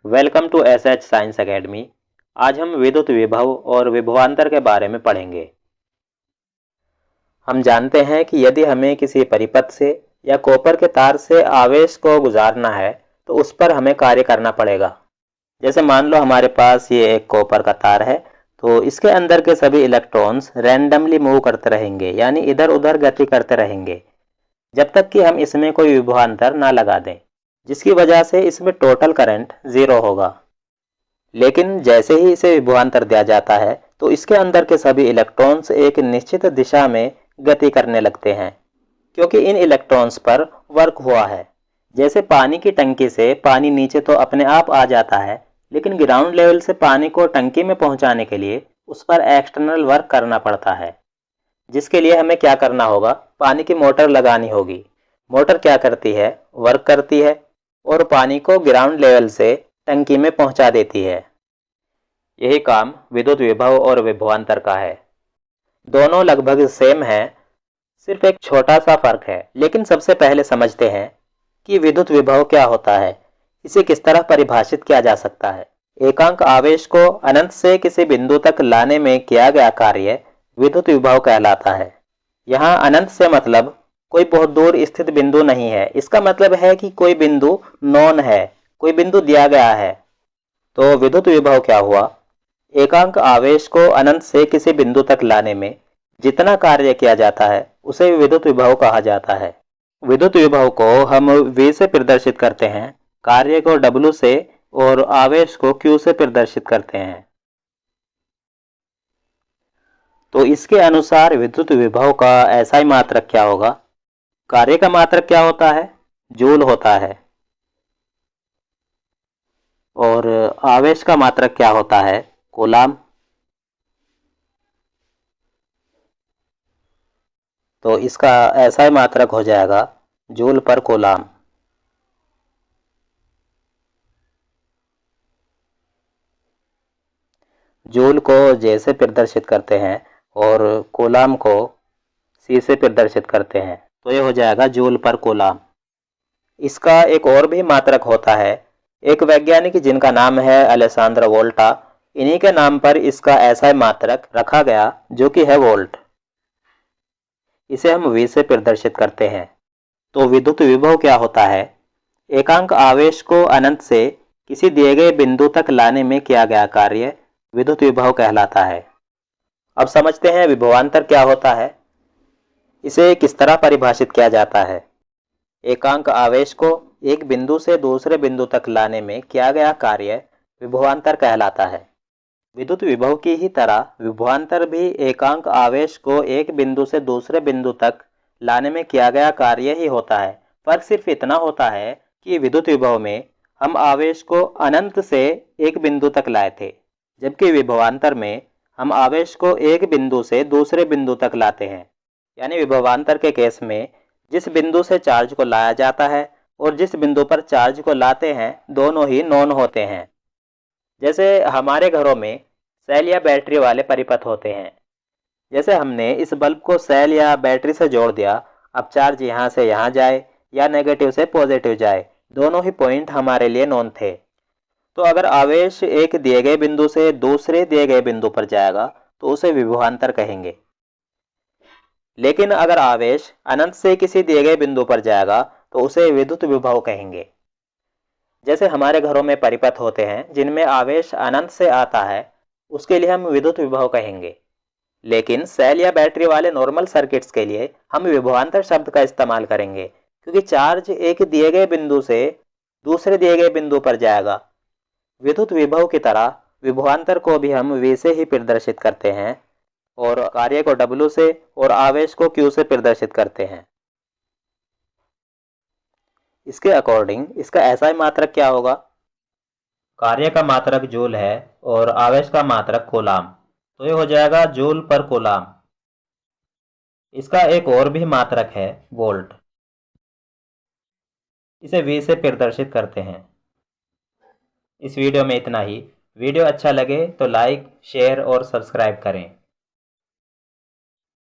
Welcome to SH science academy. आज हम विद्युत विभव और विभवांतर के बारे में पढ़ेंगे। हम जानते हैं कि यदि हमें किसी परिपथ से या कॉपर के तार से आवेश को गुजारना है तो उस पर हमें कार्य करना पड़ेगा। जैसे मान लो हमारे पास ये एक कॉपर का तार है, तो इसके अंदर के सभी इलेक्ट्रॉन्स रैंडमली मूव करते रहेंगे, यानी इधर उधर गति करते रहेंगे जब तक कि हम इसमें कोई विभवांतर ना लगा दें, जिसकी वजह से इसमें टोटल करंट 0 होगा। लेकिन जैसे ही इसे विभवांतर दिया जाता है तो इसके अंदर के सभी इलेक्ट्रॉन्स एक निश्चित दिशा में गति करने लगते हैं, क्योंकि इन इलेक्ट्रॉन्स पर वर्क हुआ है। जैसे पानी की टंकी से पानी नीचे तो अपने आप आ जाता है, लेकिन ग्राउंड लेवल से पानी को टंकी में पहुंचाने के लिए उस पर एक्सटर्नल वर्क करना पड़ता है, जिसके लिए हमें क्या करना होगा, पानी की मोटर लगानी होगी। मोटर क्या करती है, वर्क करती है और पानी को ग्राउंड लेवल से टंकी में पहुंचा देती है। यही काम विद्युत विभव और विभवांतर का है। दोनों लगभग सेम हैं, सिर्फ एक छोटा सा फर्क है। लेकिन सबसे पहले समझते हैं कि विद्युत विभव क्या होता है, इसे किस तरह परिभाषित किया जा सकता है। एकांक आवेश को अनंत से किसी बिंदु तक लाने में किया गया कार्य विद्युत विभव कहलाता है। यहाँ अनंत से मतलब कोई बहुत दूर स्थित बिंदु नहीं है। इसका मतलब है कि कोई बिंदु नॉन है, कोई बिंदु दिया गया है। तो विद्युत विभव क्या हुआ, एकांक आवेश को अनंत से किसी बिंदु तक लाने में जितना कार्य किया जाता है उसे विद्युत विभव कहा जाता है। विद्युत विभव को हम V से प्रदर्शित करते हैं, कार्य को W से और आवेश को Q से प्रदर्शित करते हैं। तो इसके अनुसार विद्युत विभव का SI मात्रक क्या होगा। कार्य का मात्रक क्या होता है, जूल होता है। और आवेश का मात्रक क्या होता है, कूलाम। तो इसका SI मात्रक हो जाएगा जूल पर कूलाम। जूल को J से प्रदर्शित करते हैं और कूलाम को C से प्रदर्शित करते हैं, तो ये हो जाएगा जूल पर कूलाम। इसका एक और भी मात्रक होता है। एक वैज्ञानिक जिनका नाम है अलेसांद्रो वोल्टा, इन्हीं के नाम पर इसका SI मात्रक रखा गया, जो कि है वोल्ट। इसे हम V से प्रदर्शित करते हैं। तो विद्युत विभव क्या होता है, एकांक आवेश को अनंत से किसी दिए गए बिंदु तक लाने में किया गया कार्य विद्युत विभव कहलाता है। अब समझते हैं विभवांतर क्या होता है, इसे किस तरह परिभाषित किया जाता है। एकांक आवेश को एक बिंदु से दूसरे बिंदु तक लाने में किया गया कार्य विभवांतर कहलाता है। विद्युत विभव की ही तरह विभवांतर भी एकांक आवेश को एक बिंदु से दूसरे बिंदु तक लाने में किया गया कार्य ही होता है। फर्क सिर्फ इतना होता है कि विद्युत विभव में हम आवेश को अनंत से एक बिंदु तक लाए थे, जबकि विभवांतर में हम आवेश को एक बिंदु से दूसरे बिंदु तक लाते हैं। यानी विभवांतर के केस में जिस बिंदु से चार्ज को लाया जाता है और जिस बिंदु पर चार्ज को लाते हैं, दोनों ही नॉन होते हैं। जैसे हमारे घरों में सेल या बैटरी वाले परिपथ होते हैं। जैसे हमने इस बल्ब को सेल या बैटरी से जोड़ दिया, अब चार्ज यहाँ से यहाँ जाए या नेगेटिव से पॉजिटिव जाए, दोनों ही पॉइंट हमारे लिए नॉन थे। तो अगर आवेश एक दिए गए बिंदु से दूसरे दिए गए बिंदु पर जाएगा तो उसे विभवांतर कहेंगे। लेकिन अगर आवेश अनंत से किसी दिए गए बिंदु पर जाएगा तो उसे विद्युत विभव कहेंगे। जैसे हमारे घरों में परिपथ होते हैं जिनमें आवेश अनंत से आता है, उसके लिए हम विद्युत विभव कहेंगे। लेकिन सेल या बैटरी वाले नॉर्मल सर्किट्स के लिए हम विभवांतर शब्द का इस्तेमाल करेंगे, क्योंकि चार्ज एक दिए गए बिंदु से दूसरे दिए गए बिंदु पर जाएगा। विद्युत विभव की तरह विभवांतर को भी हम V से ही प्रदर्शित करते हैं और कार्य को W से और आवेश को Q से प्रदर्शित करते हैं। इसके अकॉर्डिंग इसका SI मात्रक क्या होगा, कार्य का मात्रक जूल है और आवेश का मात्रक कूलाम, तो ये हो जाएगा जूल पर कूलाम। इसका एक और भी मात्रक है वोल्ट, इसे V से प्रदर्शित करते हैं। इस वीडियो में इतना ही। वीडियो अच्छा लगे तो लाइक, शेयर और सब्सक्राइब करें।